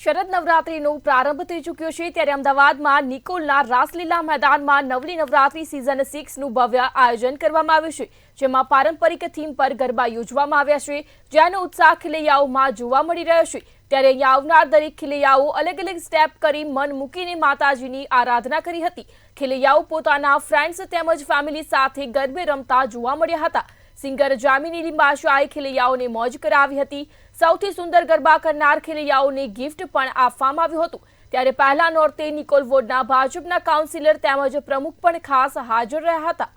શરદ નવરાત્રીનો પ્રારંભ થઈ ચૂક્યો છે ત્યારે અમદાવાદમાં નિકોલના રાસલીલા મેદાનમાં નવલી નવરાત્રી સિઝન 6નું ભવ્ય આયોજન કરવામાં આવ્યું છે, જેમાં પારંપરિક થીમ પર ગરબા યોજવામાં આવ્યા છે, જેનો ઉત્સાહ ખેલૈયાઓમાં જોવા મળી રહ્યો છે। ત્યારે અહીંયા આવનાર દરેક ખેલૈયાઓ અલગ અલગ સ્ટેપ કરી મન મૂકીને માતાજીની આરાધના કરી હતી। ખેલૈયાઓ પોતાના ફ્રેન્ડ્સ તેમજ ફેમિલી સાથે ગરબે રમતા જોવા મળ્યા હતા। સિંગર જામિની લિંબાશાએ ખેલૈયાઓને મોજ કરાવી હતી। સૌથી સુંદર ગરબા કરનાર ખેલૈયાઓને ગિફ્ટ પણ આપવામાં આવ્યું હતું। ત્યારે પહેલા નોરતે નિકોલ વોર્ડના ભાજપના કાઉન્સિલર તેમજ પ્રમુખ પણ ખાસ હાજર રહ્યા હતા।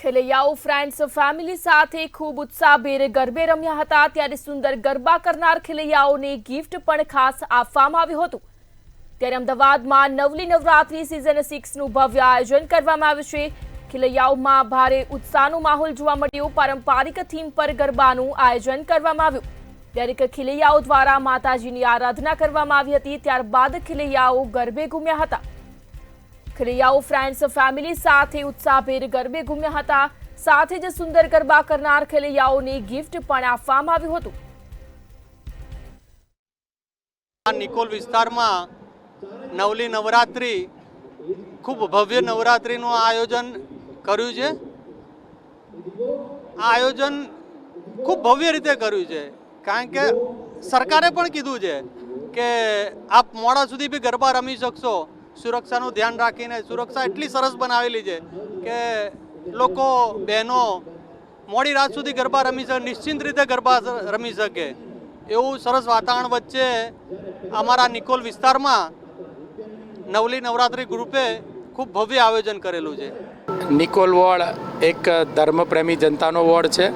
ખેલૈયાઓ ફ્રેન્ડ્સ ફેમિલી સાથે ખૂબ ઉત્સાહભેર ગરબે રમ્યા હતા। ત્યારે સુંદર ગરબા કરનાર ખેલૈયાઓને ગિફ્ટ પણ ખાસ આપવામાં આવ્યું હતું। ત્યારે અમદાવાદમાં નવલી નવરાત્રી સિઝન 6નું ભવ્ય આયોજન કરવામાં આવ્યું છે। ખેલૈયાઓમાં ભારે ઉત્સાહનો માહોલ જોવા મળ્યો। પારંપરિક થીમ પર ગરબાનું આયોજન કરવામાં આવ્યું। દરેક ખેલૈયાઓ દ્વારા માતાજીની આરાધના કરવામાં આવી હતી। ત્યારબાદ ખેલૈયાઓ ગરબે ઘૂમ્યા હતા। ખેલૈયાઓ ફ્રેન્ડ્સ ફેમિલી સાથે ઉત્સાહભેર ગરબે ઘૂમ્યા હતા। સાથે જ સુંદર ગરબા કરનાર ખેલૈયાઓને ગિફ્ટ પણ આપવામાં આવ્યું હતું। નિકોલ વિસ્તારમાં નવલી નવરાત્રી ખૂબ ભવ્ય નવરાત્રીનું આયોજન કર્યું છે। આ આયોજન ખૂબ ભવ્ય રીતે કર્યું છે, કારણ કે સરકારે પણ કીધું છે કે આપ મોડા સુધી બી ગરબા રમી શકશો, સુરક્ષાનું ધ્યાન રાખીને। સુરક્ષા એટલી સરસ બનાવેલી છે કે લોકો બહેનો મોડી રાત સુધી ગરબા રમી શકે, નિશ્ચિંત રીતે ગરબા રમી શકે એવું સરસ વાતાવરણ વચ્ચે અમારા નિકોલ વિસ્તારમાં નવલી નવરાત્રી ગ્રુપે ખૂબ ભવ્ય આયોજન કરેલું છે। નિકોલ વોર્ડ એક ધર્મપ્રેમી જનતાનો વોર્ડ છે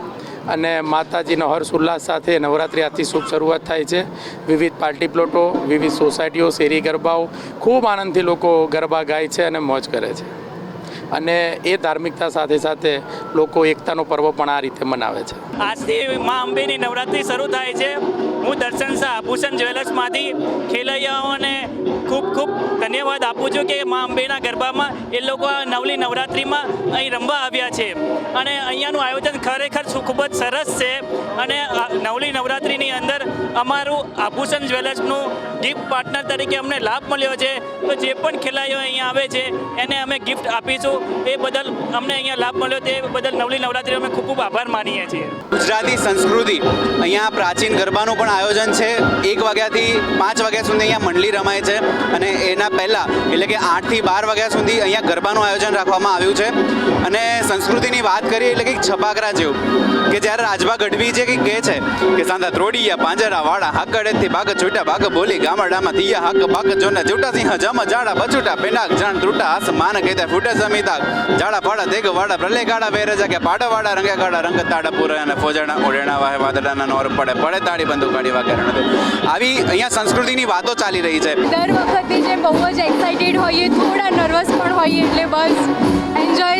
અને માતાજીનો હર્ષ ઉલ્લાસ સાથે નવરાત્રિ આજથી શુભ શરૂઆત થાય છે। વિવિધ પાર્ટી પ્લોટો, વિવિધ સોસાયટીઓ, શેરી ગરબાઓ ખૂબ આનંદથી લોકો ગરબા ગાય છે અને મોજ કરે છે, અને એ ધાર્મિકતા સાથે સાથે લોકો એકતાનો પર્વ પણ આ રીતે મનાવે છે। આજથી મા અંબેની નવરાત્રિ શરૂ થાય છે। હું દર્શન શાહ આભૂષણ જ્વેલર્સમાંથી ખેલૈયાઓને ખૂબ ખૂબ ધન્યવાદ આપું છું કે મા અંબેના ગરબામાં એ લોકો નવલી નવરાત્રિમાં અહીં રમવા આવ્યા છે, અને અહીંયાનું આયોજન ખરેખર ખૂબ જ સરસ છે। અને નવલી નવરાત્રિની અંદર અમારું આભૂષણ જ્વેલર્સનું ગિફ્ટ પાર્ટનર તરીકે અમને લાભ મળ્યો છે, તો જે પણ ખેલૈયાઓ અહીંયા આવે છે એને અમે ગિફ્ટ આપીશું। એ બદલ અમને અહીંયા લાભ મળ્યો તે બદલ નવલી નવરાત્રિ અમે ખૂબ ખૂબ આભાર માનીએ છીએ। ગુજરાતી સંસ્કૃતિ અહીંયા પ્રાચીન ગરબાનું પણ આયોજન છે। 1 વાગ્યાથી 5 વાગ્યા સુધી અહીંયા મંડળી રમાય છે, અને એના પહેલાં એટલે કે 8 થી 12 વાગ્યા સુધી અહીંયા ગરબાનું આયોજન રાખવામાં આવ્યું છે। અને સંસ્કૃતિની વાત કરીએ એટલે કંઈક છપાકરા જેવું કે જ્યારે રાજભા ગઢવી જે કંઈક કહે છે કે સાંધા ત્રોડિયા પાંજરા વાળા હાકડેથી ભાગ છૂટા ભાગ બોલી ગામડામાં દિયા હાક ભાગ જોને જૂટા સિંહ જમ જાડા બચૂટા પેનાક જાણ ત્રુટા આસમાન કહેતા ફૂટે સમિતા જાડા પાડા દેગ વાડા પ્રલે ગાડા વેરે જાગે પાડા વાડા રંગે ગાડા રંગ તાડા પૂરા અને ફોજણા ઓઢેણા વાહે વાદળાના નોર પડે પડે તાળી બંદૂક કાઢી વાગે આવી અહીંયા સંસ્કૃતિની વાતો ચાલી રહી છે। દર વખતે જે બહુ જ એક્સાઇટેડ હોઈએ, થોડા નર્વસ પણ હોઈએ, એટલે બસ એન્જોય